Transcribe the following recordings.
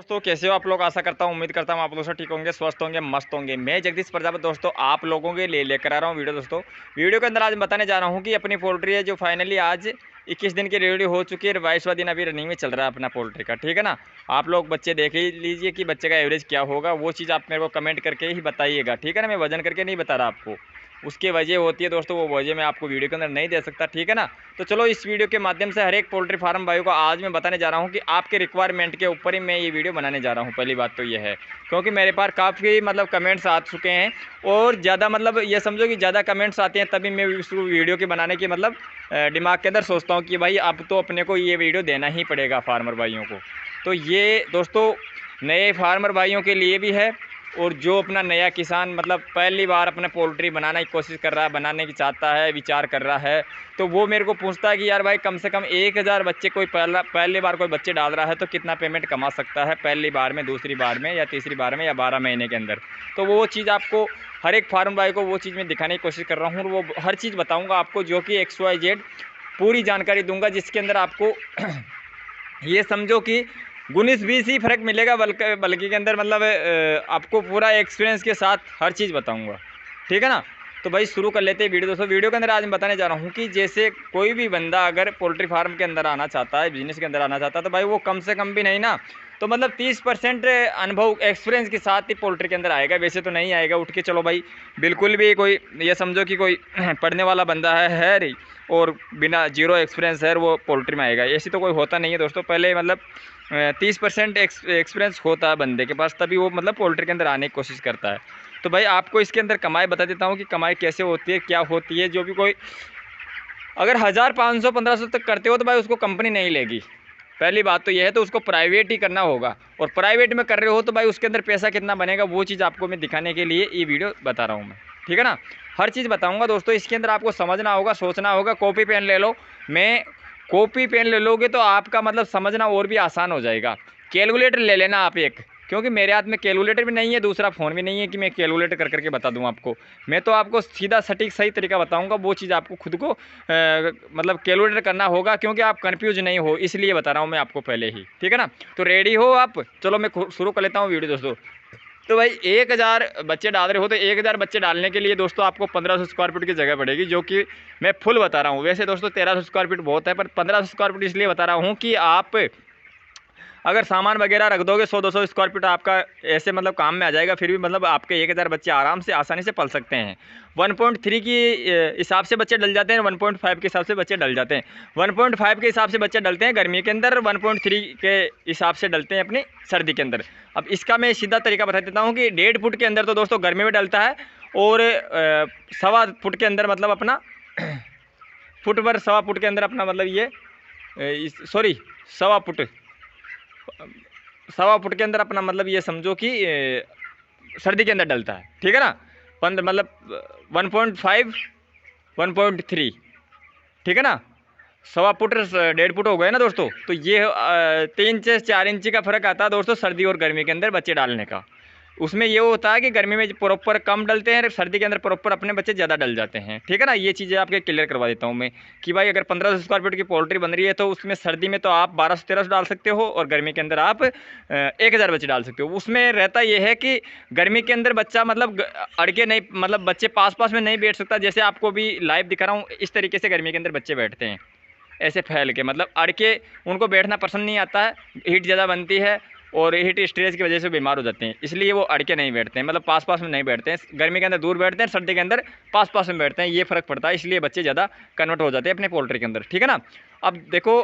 दोस्तों कैसे हो आप लोग। आशा करता हूँ उम्मीद करता हूँ आप लोग सब ठीक होंगे, स्वस्थ होंगे, मस्त होंगे। मैं जगदीश प्रजापति दोस्तों आप लोगों के लिए लेकर आ रहा हूँ वीडियो। दोस्तों वीडियो के अंदर आज बताने जा रहा हूँ कि अपनी पोल्ट्री है जो फाइनली आज 21 दिन की रेडी हो चुकी है। 22वां दिन अभी रनिंग में चल रहा है अपना पोल्ट्री का, ठीक है ना। आप लोग बच्चे देख ही लीजिए कि बच्चे का एवरेज क्या होगा, वो चीज़ आप मेरे को कमेंट करके ही बताइएगा, ठीक है ना। मैं वजन करके नहीं बता रहा आपको, उसकी वजह होती है दोस्तों, वो वजह मैं आपको वीडियो के अंदर नहीं दे सकता, ठीक है ना। तो चलो इस वीडियो के माध्यम से हर एक पोल्ट्री फार्म भाइयों को आज मैं बताने जा रहा हूँ कि आपके रिक्वायरमेंट के ऊपर ही मैं ये वीडियो बनाने जा रहा हूँ। पहली बात तो ये है क्योंकि मेरे पास काफ़ी कमेंट्स आ चुके हैं और ज़्यादा ये समझो कि ज़्यादा कमेंट्स आते हैं तभी मैं इस वीडियो के बनाने की दिमाग के अंदर सोचता हूँ कि भाई अब तो अपने को ये वीडियो देना ही पड़ेगा फार्मर भाइयों को। तो ये दोस्तों नए फार्मर भाइयों के लिए भी है और जो अपना नया किसान पहली बार अपने पोल्ट्री बनाने की कोशिश कर रहा है, बनाने की चाहता है, विचार कर रहा है, तो वो मेरे को पूछता है कि यार भाई कम से कम 1000 बच्चे कोई पहली बार कोई बच्चे डाल रहा है तो कितना पेमेंट कमा सकता है पहली बार में, दूसरी बार में या तीसरी बार में या 12 महीने के अंदर। तो वो चीज़ आपको हर एक फार्म भाई को वो चीज़ मैं दिखाने की कोशिश कर रहा हूँ और वो हर चीज़ बताऊँगा आपको, जो कि XYZ पूरी जानकारी दूंगा, जिसके अंदर आपको ये समझो कि 19-20 ही फ़र्क मिलेगा, बल्कि के अंदर आपको पूरा एक्सपीरियंस के साथ हर चीज़ बताऊंगा, ठीक है ना। तो भाई शुरू कर लेते हैं वीडियो। दोस्तों वीडियो के अंदर आज मैं बताने जा रहा हूँ कि जैसे कोई भी बंदा अगर पोल्ट्री फार्म के अंदर आना चाहता है, बिजनेस के अंदर आना चाहता है, तो भाई वो कम से कम भी नहीं ना तो 30% अनुभव एक्सपीरियंस के साथ ही पोल्ट्री के अंदर आएगा। वैसे तो नहीं आएगा उठ के चलो भाई, बिल्कुल भी कोई ये समझो कि कोई पढ़ने वाला बंदा है नहीं और बिना जीरो एक्सपीरियंस है वो पोल्ट्री में आएगा, ऐसी तो कोई होता नहीं है दोस्तों। पहले 30% एक्सपीरियंस होता है बंदे के पास, तभी वो पोल्ट्री के अंदर आने की कोशिश करता है। तो भाई आपको इसके अंदर कमाई बता देता हूँ कि कमाई कैसे होती है, क्या होती है। जो भी कोई अगर 1500 तक करते हो तो भाई उसको कंपनी नहीं लेगी, पहली बात तो यह है। तो उसको प्राइवेट ही करना होगा और प्राइवेट में कर रहे हो तो भाई उसके अंदर पैसा कितना बनेगा वो चीज़ आपको मैं दिखाने के लिए ये वीडियो बता रहा हूँ मैं, ठीक है ना। हर चीज़ बताऊँगा दोस्तों, इसके अंदर आपको समझना होगा, सोचना होगा। कॉपी पेन ले लो, मैं कॉपी पेन ले लोगे तो आपका समझना और भी आसान हो जाएगा। कैलकुलेटर ले लेना आप एक, क्योंकि मेरे हाथ में कैलकुलेटर भी नहीं है, दूसरा फ़ोन भी नहीं है कि मैं कैलकुलेटर कर करके बता दूं आपको। मैं तो आपको सीधा सटीक सही तरीका बताऊंगा, वो चीज़ आपको खुद को कैलकुलेटर करना होगा, क्योंकि आप कन्फ्यूज नहीं हो, इसलिए बता रहा हूँ मैं आपको पहले ही, ठीक है ना। तो रेडी हो आप, चलो मैं शुरू कर लेता हूँ वीडियो दोस्तों। तो भाई 1000 बच्चे डाल रहे हो तो 1000 बच्चे डालने के लिए दोस्तों आपको 1500 स्क्वायर फीट की जगह पड़ेगी, जो कि मैं फुल बता रहा हूँ। वैसे दोस्तों 1300 स्क्वायर फीट बहुत है, पर 1500 स्क्वायर फीट इसलिए बता रहा हूँ कि आप अगर सामान वगैरह रख दोगे 100-200 स्क्वायर फीट आपका ऐसे काम में आ जाएगा, फिर भी आपके 1000 बच्चे आराम से आसानी से पल सकते हैं। 1.3 की हिसाब से बच्चे डल जाते हैं, 1.5 के हिसाब से बच्चे डल जाते हैं। 1.5 के हिसाब से बच्चे डलते हैं गर्मी के अंदर, 1.3 के हिसाब से डलते हैं अपनी सर्दी के अंदर। अब इसका मैं सीधा तरीका बता देता हूँ कि 1.5 फुट के अंदर तो दोस्तों गर्मी में डलता है और 1.25 फुट के अंदर अपना फुट पर 1.25 फुट के अंदर अपना ये सॉरी 1.25 फुट 1.25 फुट के अंदर अपना ये समझो कि सर्दी के अंदर डलता है, ठीक है ना। 1.5 1.3, ठीक है ना। 1.25 फुट 1.5 फुट हो गए ना दोस्तों। तो ये 3 से 4 इंची का फ़र्क आता है दोस्तों सर्दी और गर्मी के अंदर बच्चे डालने का। उसमें ये होता है कि गर्मी में प्रॉपर कम डलते हैं, सर्दी के अंदर प्रॉपर अपने बच्चे ज़्यादा डल जाते हैं, ठीक है ना। ये चीज़ें आपके क्लियर करवा देता हूँ मैं कि भाई अगर 1500 स्क्वायर फीट की पोल्ट्री बन रही है तो उसमें सर्दी में तो आप 1200-1300 डाल सकते हो और गर्मी के अंदर आप 1000 बच्चे डाल सकते हो। उसमें रहता ये है कि गर्मी के अंदर बच्चा अड़के नहीं, बच्चे पास पास में नहीं बैठ सकता। जैसे आपको भी लाइव दिखा रहा हूँ, इस तरीके से गर्मी के अंदर बच्चे बैठते हैं ऐसे फैल के, अड़के उनको बैठना पसंद नहीं आता है, हीट ज़्यादा बनती है और हीट स्ट्रेस की वजह से बीमार हो जाते हैं, इसलिए वो अड़के नहीं बैठते हैं, पास पास में नहीं बैठते हैं। गर्मी के अंदर दूर बैठते हैं, सर्दी के अंदर पास पास में बैठते हैं, ये फ़र्क पड़ता है, इसलिए बच्चे ज़्यादा कन्वर्ट हो जाते हैं अपने पोल्ट्री के अंदर, ठीक है ना। अब देखो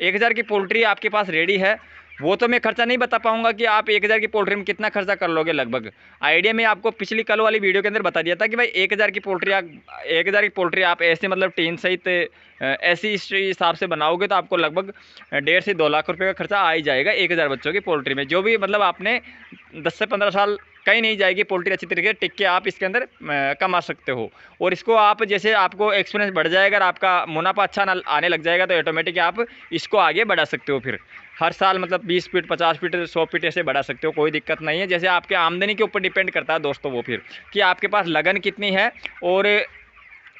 1000 की पोल्ट्री आपके पास रेडी है, वो तो मैं खर्चा नहीं बता पाऊंगा कि आप 1000 की पोल्ट्री में कितना खर्चा कर लोगे। लगभग आइडिया में आपको पिछली कल वाली वीडियो के अंदर बता दिया था कि भाई 1000 की पोल्ट्री आप ऐसे टीन सहित ऐसी हिसाब से बनाओगे तो आपको लगभग 1.5 से 2 लाख रुपए का खर्चा आ ही जाएगा 1000 बच्चों की पोल्ट्री में। जो भी आपने 10 से 15 साल कहीं नहीं जाएगी पोल्ट्री, अच्छी तरीके से टिक के आप इसके अंदर कमा सकते हो। और इसको आप जैसे आपको एक्सपीरियंस बढ़ जाएगा, अगर आपका मुनाफा अच्छा आने लग जाएगा तो ऑटोमेटिक आप इसको आगे बढ़ा सकते हो। फिर हर साल 20 फीट 50 फीट 100 फीट ऐसे बढ़ा सकते हो, कोई दिक्कत नहीं है। जैसे आपके आमदनी के ऊपर डिपेंड करता है दोस्तों वो, फिर कि आपके पास लगन कितनी है और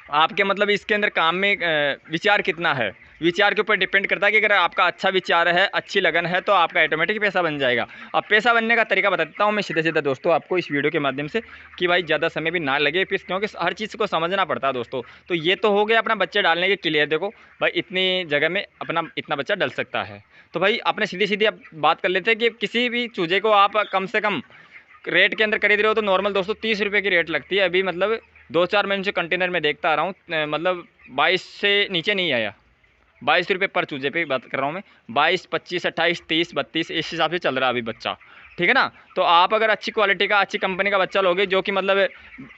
आपके मतलब इसके अंदर काम में विचार कितना है, विचार के ऊपर डिपेंड करता है कि अगर आपका अच्छा विचार है, अच्छी लगन है, तो आपका ऑटोमेटिक पैसा बन जाएगा। अब पैसा बनने का तरीका बता देता हूँ मैं सीधे सीधा दोस्तों आपको इस वीडियो के माध्यम से, कि भाई ज़्यादा समय भी ना लगे फिर, क्योंकि हर चीज़ को समझना पड़ता है दोस्तों। तो ये तो हो गया अपना बच्चे डालने के क्लियर। देखो भाई इतनी जगह में अपना इतना बच्चा डल सकता है। तो भाई अपने सीधी सीधी अब बात कर लेते हैं कि किसी भी चूजे को आप कम से कम रेट के अंदर खरीद रहे हो तो नॉर्मल दोस्तों 30 रुपये की रेट लगती है। अभी मतलब 2-4 महीने से कंटेनर में देखता आ रहा हूँ, मतलब 22 से नीचे नहीं आया। 22 रुपये पर चूजे पे बात कर रहा हूँ मैं। 22, 25, 28, 30, 32 इस हिसाब से चल रहा है अभी बच्चा, ठीक है ना। तो आप अगर अच्छी क्वालिटी का, अच्छी कंपनी का बच्चा लोगे, जो कि मतलब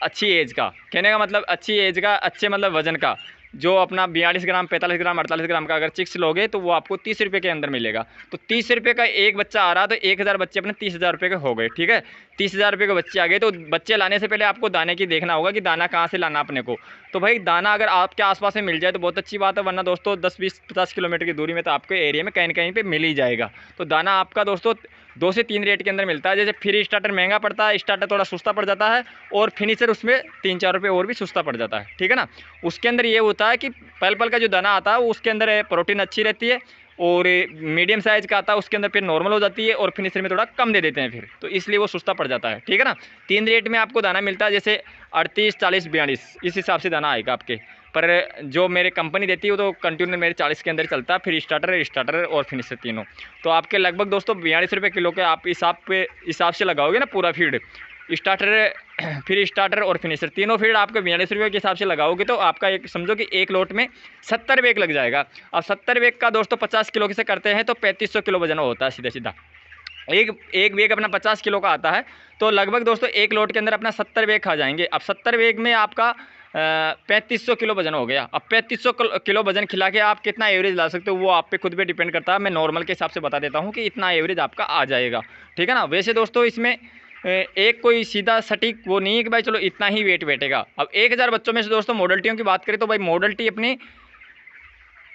अच्छी एज का, कहने का मतलब अच्छी एज का, अच्छे मतलब वजन का, जो अपना 42 ग्राम, 45 ग्राम, 48 ग्राम का अगर चिक्स लोगे तो वो आपको 30 रुपये के अंदर मिलेगा। तो 30 रुपये का एक बच्चा आ रहा, तो 1000 बच्चे अपने 30,000 रुपये के हो गए, ठीक है। 30,000 रुपये के बच्चे आ गए, तो बच्चे लाने से पहले आपको दाने की देखना होगा कि दाना कहाँ से लाना अपने को। तो भाई दाना अगर आपके आसपास में मिल जाए तो बहुत अच्छी बात है, वरना दोस्तों 10, 20, 50 किलोमीटर की दूरी में तो आपके एरिया में कहीं ना कहीं पे मिल ही जाएगा। तो दाना आपका दोस्तों 2 से 3 रेट के अंदर मिलता है। जैसे फ्री स्टार्टर महंगा पड़ता है, स्टार्टर थोड़ा सस्ता पड़ जाता है, और फिनिशर उसमें 3-4 रुपये और भी सस्ता पड़ जाता है, ठीक है ना। उसके अंदर ये होता है कि पल पल का जो दाना आता है वो उसके अंदर प्रोटीन अच्छी रहती है, और मीडियम साइज़ का आता है उसके अंदर फिर नॉर्मल हो जाती है, और फिनिशर में थोड़ा कम दे देते हैं फिर, तो इसलिए वो सस्ता पड़ जाता है, ठीक है ना। 3 रेट में आपको दाना मिलता है, जैसे 38, 40, 42 इस हिसाब से दाना आएगा आपके। पर जो मेरे कंपनी देती है वो तो कंटिन्यू मेरे 40 के अंदर चलता है, फिर स्टार्टर और फिनिशर तीनों। तो आपके लगभग दोस्तों 42 रुपये किलो के आप हिसाब से लगाओगे ना पूरा फीड, स्टार्टर, फिर स्टार्टर और फिनिशर तीनों फीड आपके 42 रुपये के हिसाब से लगाओगे, तो आपका एक समझो कि एक लोट में 70 बैग लग जाएगा। अब 70 बैग का दोस्तों 50 किलो से करते हैं तो 3500 किलो वजन होता है सीधा सीधा। एक बैग अपना 50 किलो का आता है, तो लगभग दोस्तों एक लोट के अंदर अपना 70 बैग खा जाएंगे। अब 70 बैग में आपका 3500 किलो वजन हो गया। अब 3500 किलो वजन खिला के आप कितना एवरेज ला सकते हो वो आप पे खुद पे डिपेंड करता है। मैं नॉर्मल के हिसाब से बता देता हूँ कि इतना एवरेज आपका आ जाएगा, ठीक है ना। वैसे दोस्तों इसमें एक कोई सीधा सटीक वो नहीं है कि भाई चलो इतना ही वेट बैठेगा। अब 1000 बच्चों में से दोस्तों मॉडल्टियों की बात करें तो भाई मॉडल्टी अपनी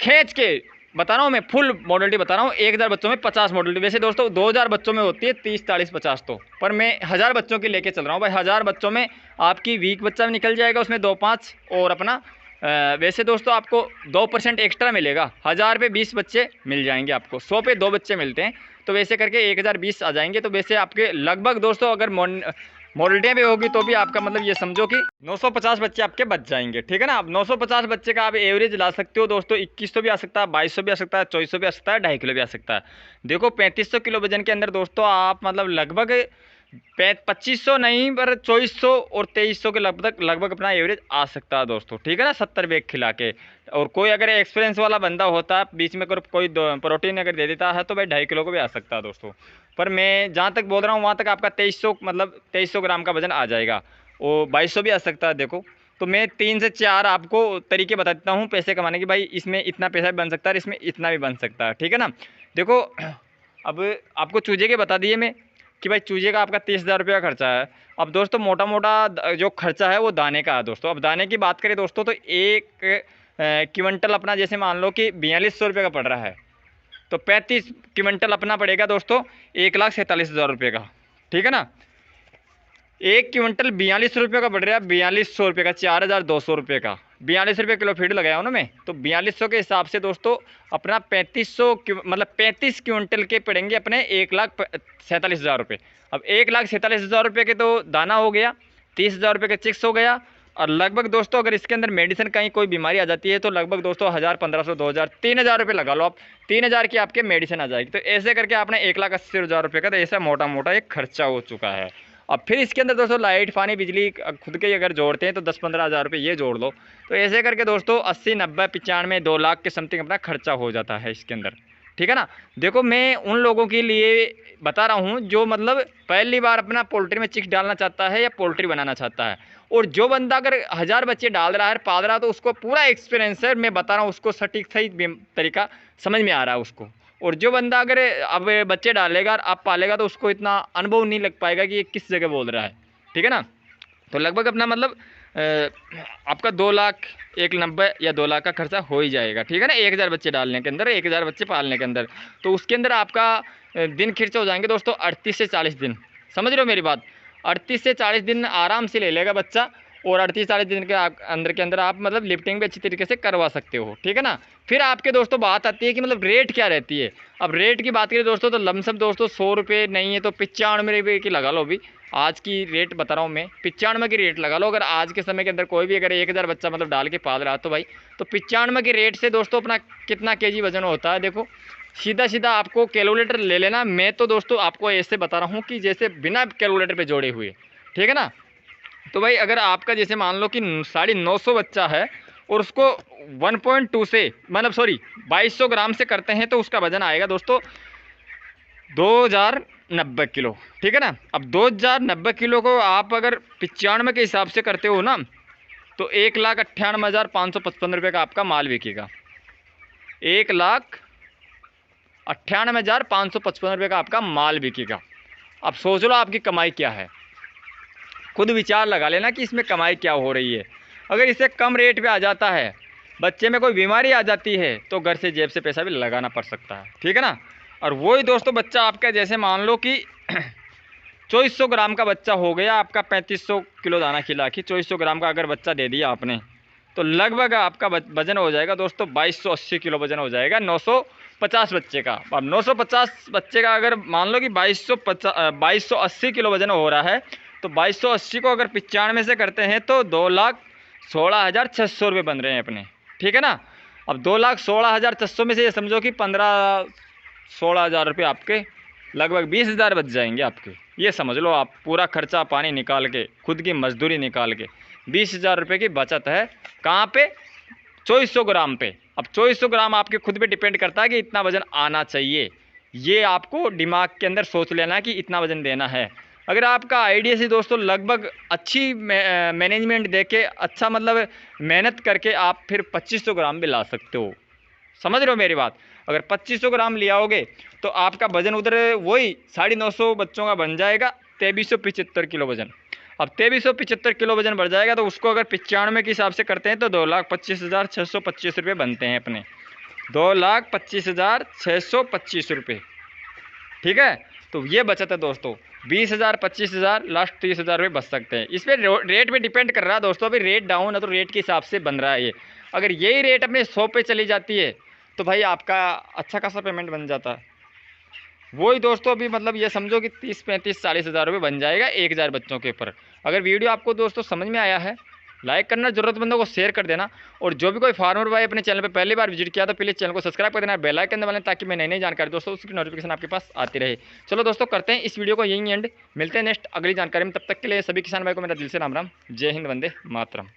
खींच के बता रहा हूँ मैं, फुल मॉडल्टी बता रहा हूँ। 1000 बच्चों में 50 मॉडल्टी। वैसे दोस्तों 2000 बच्चों में होती है 30, 40, 50 तो, पर मैं 1000 बच्चों की लेके चल रहा हूँ भाई। 1000 बच्चों में आपकी वीक बच्चा भी निकल जाएगा उसमें 2-5, और अपना वैसे दोस्तों आपको 2% एक्स्ट्रा मिलेगा। 1000 पे 20 बच्चे मिल जाएंगे आपको, 100 पे 2 बच्चे मिलते हैं, तो वैसे करके 1020 आ जाएंगे। तो वैसे आपके लगभग दोस्तों अगर मॉडल्टियाँ भी होगी तो भी आपका मतलब ये समझो कि 950 बच्चे आपके बच जाएंगे, ठीक है ना। अब 950 बच्चे का आप एवरेज ला सकते हो दोस्तों। 2100 भी आ सकता है, 2200 भी आ सकता है, 2400 भी आ सकता है, 2.5 किलो भी आ सकता है। देखो 3500 किलो वजन के अंदर दोस्तों आप मतलब लगभग 2500 नहीं पर 2400 और 2300 के लगभग अपना एवरेज आ सकता है दोस्तों, ठीक है ना। 70 बैग खिला के, और कोई अगर एक्सपीरियंस वाला बंदा होता है बीच में कोई प्रोटीन अगर दे देता है तो भाई 2.5 किलो को भी आ सकता है दोस्तों। पर मैं जहाँ तक बोल रहा हूँ वहाँ तक आपका 2300 मतलब 2300 ग्राम का वजन आ जाएगा, और 2200 भी आ सकता है। देखो तो मैं 3 से 4 आपको तरीके बता देता हूँ पैसे कमाने की, भाई इसमें इतना पैसा भी बन सकता है, इसमें इतना भी बन सकता है, ठीक है ना। देखो अब आपको चूजे के बता दिए मैं कि भाई चूजे का आपका 30,000 रुपये का खर्चा है। अब दोस्तों मोटा मोटा जो खर्चा है वो दाने का है दोस्तों। अब दाने की बात करें दोस्तों तो एक क्विंटल अपना जैसे मान लो कि 4200 रुपये का पड़ रहा है, तो 35 क्विंटल अपना पड़ेगा दोस्तों 1,47,000 रुपये का, ठीक है ना। एक क्विंटल 4200 रुपये का पड़ रहा है, 4200 रुपये का, 4200 रुपये का, 42 रुपये किलो फीड लगाया हूँ ना मैं, तो 4200 के हिसाब से दोस्तों अपना 3500 मतलब 35 क्विंटल के पड़ेंगे अपने 1,47,000 रुपये। अब 1,47,000 रुपये के तो दाना हो गया, 30,000 रुपये का चिक्स हो गया, और लगभग दोस्तों अगर इसके अंदर मेडिसिन कहीं कोई बीमारी आ जाती है तो लगभग दोस्तों 1000, 1500, 2000, 3000 रुपये लगा लो आप, 3000 की आपके मेडिसिन आ जाएगी। तो ऐसे करके आपने 1,80,000 रुपये का तो ऐसा मोटा मोटा एक खर्चा हो चुका है। अब फिर इसके अंदर दोस्तों लाइट पानी बिजली खुद के अगर जोड़ते हैं तो 10-15 हज़ार रुपये ये जोड़ लो, तो ऐसे करके दोस्तों 80, 90, 95, 2 लाख के समथिंग अपना खर्चा हो जाता है इसके अंदर, ठीक है ना। देखो मैं उन लोगों के लिए बता रहा हूँ जो मतलब पहली बार अपना पोल्ट्री में चिक्स डालना चाहता है या पोल्ट्री बनाना चाहता है, और जो बंदा अगर 1000 बच्चे डाल रहा है, पाल रहा है, तो उसको पूरा एक्सपीरियंस है, मैं बता रहा हूँ उसको सटीक सही तरीका समझ में आ रहा है उसको। और जो बंदा अगर अब बच्चे डालेगा और आप पालेगा तो उसको इतना अनुभव नहीं लग पाएगा कि ये किस जगह बोल रहा है, ठीक है ना। तो लगभग अपना मतलब आपका 2 लाख 1,90 या 2 लाख का खर्चा हो ही जाएगा, ठीक है ना। 1000 बच्चे डालने के अंदर, 1000 बच्चे पालने के अंदर, तो उसके अंदर आपका दिन खर्चा हो जाएंगे दोस्तों 38 से 40 दिन, समझ रहे हो मेरी बात। 38 से 40 दिन आराम से ले लेगा बच्चा, और 38-40 दिन के अंदर आप मतलब लिफ्टिंग भी अच्छी तरीके से करवा सकते हो, ठीक है ना। फिर आपके दोस्तों बात आती है कि मतलब रेट क्या रहती है। अब रेट की बात करें दोस्तों तो लमसम दोस्तों 100 रुपये नहीं है तो 95 की लगा लो। अभी आज की रेट बता रहा हूँ मैं, 95 की रेट लगा लो। अगर आज के समय के अंदर कोई भी अगर 1000 बच्चा मतलब डाल के पाल रहा तो भाई तो 95 की रेट से दोस्तों अपना कितना केजी वजन होता है देखो, सीधा सीधा आपको कैलकुलेटर ले लेना। मैं तो दोस्तों आपको ऐसे बता रहा हूँ कि जैसे बिना कैलकुलेटर पे जोड़े हुए, ठीक है ना। तो भाई अगर आपका जैसे मान लो कि 950 बच्चा है और उसको 1.2 से मतलब सॉरी 2200 ग्राम से करते हैं तो उसका वजन आएगा दोस्तों 2090 किलो, ठीक है ना। अब 2090 किलो को आप अगर 95 के हिसाब से करते हो ना तो 1,98,555 रुपये का आपका माल बिकेगा। 1,98,555 रुपये का आपका माल बिकेगा। अब सोच लो आपकी कमाई क्या है, खुद विचार लगा लेना कि इसमें कमाई क्या हो रही है। अगर इसे कम रेट पे आ जाता है, बच्चे में कोई बीमारी आ जाती है तो घर से जेब से पैसा भी लगाना पड़ सकता है, ठीक है ना। और वही दोस्तों बच्चा आपका जैसे मान लो कि 2400 ग्राम का बच्चा हो गया आपका 3500 किलो दाना खिला के 2400 ग्राम का अगर बच्चा दे दिया आपने तो लगभग आपका वजन हो जाएगा दोस्तों 2280 किलो वजन हो जाएगा 950 बच्चे का। अब 950 बच्चे का अगर मान लो कि 2280 किलो वजन हो रहा है तो 2280 को अगर 95 से करते हैं तो 2,16,600 रुपये बन रहे हैं अपने, ठीक है ना। अब 2,16,600 में से ये समझो कि 15-16 हज़ार रुपये आपके लगभग 20,000 बच जाएंगे आपके। ये समझ लो आप पूरा खर्चा पानी निकाल के खुद की मजदूरी निकाल के 20,000 रुपये की बचत है। कहाँ पे? 2400 ग्राम पे। अब 2400 ग्राम आपके खुद पे डिपेंड करता है कि इतना वज़न आना चाहिए। ये आपको दिमाग के अंदर सोच लेना कि इतना वज़न देना है। अगर आपका आइडिया से दोस्तों लगभग अच्छी मैनेजमेंट दे के अच्छा मतलब मेहनत करके आप फिर 2500 ग्राम भी ला सकते हो। समझ रहे हो मेरी बात? अगर 2500 ग्राम ले आओगे तो आपका वजन उधर वही 950 बच्चों का बन जाएगा 2375 किलो वजन। अब 2375 किलो वजन बढ़ जाएगा तो उसको अगर 95 के हिसाब से करते हैं तो 2,25,625 रुपये बनते हैं अपने, 2,25,625 रुपये, ठीक है। तो ये बचत है दोस्तों 20,000 25,000 लास्ट 30,000 रुपये बच सकते हैं। इस पर रेट पे डिपेंड कर रहा है दोस्तों। अभी रेट डाउन है तो रेट के हिसाब से बन रहा है ये। अगर यही रेट अपने 100 पे चली जाती है तो भाई आपका अच्छा खासा पेमेंट बन जाता है। वही दोस्तों अभी मतलब ये समझो कि 30-35-40 हज़ार रुपये बन जाएगा 1000 बच्चों के ऊपर। अगर वीडियो आपको दोस्तों समझ में आया है लाइक करना, ज़रूरतमंदों को शेयर कर देना। और जो भी कोई फार्मर भाई अपने चैनल पे पहली बार विजिट किया तो प्लीज़ चैनल को सब्सक्राइब कर देना, बेल आइकन दबा लें ताकि मैं नई नई जानकारी दोस्तों उसकी नोटिफिकेशन आपके पास आती रहे। चलो दोस्तों करते हैं इस वीडियो को यहीं एंड, मिलते हैं नेक्स्ट अगली जानकारी में। तब तक के लिए सभी किसान भाई को मेरा दिल से राम राम, जय हिंद, वंदे मातरम।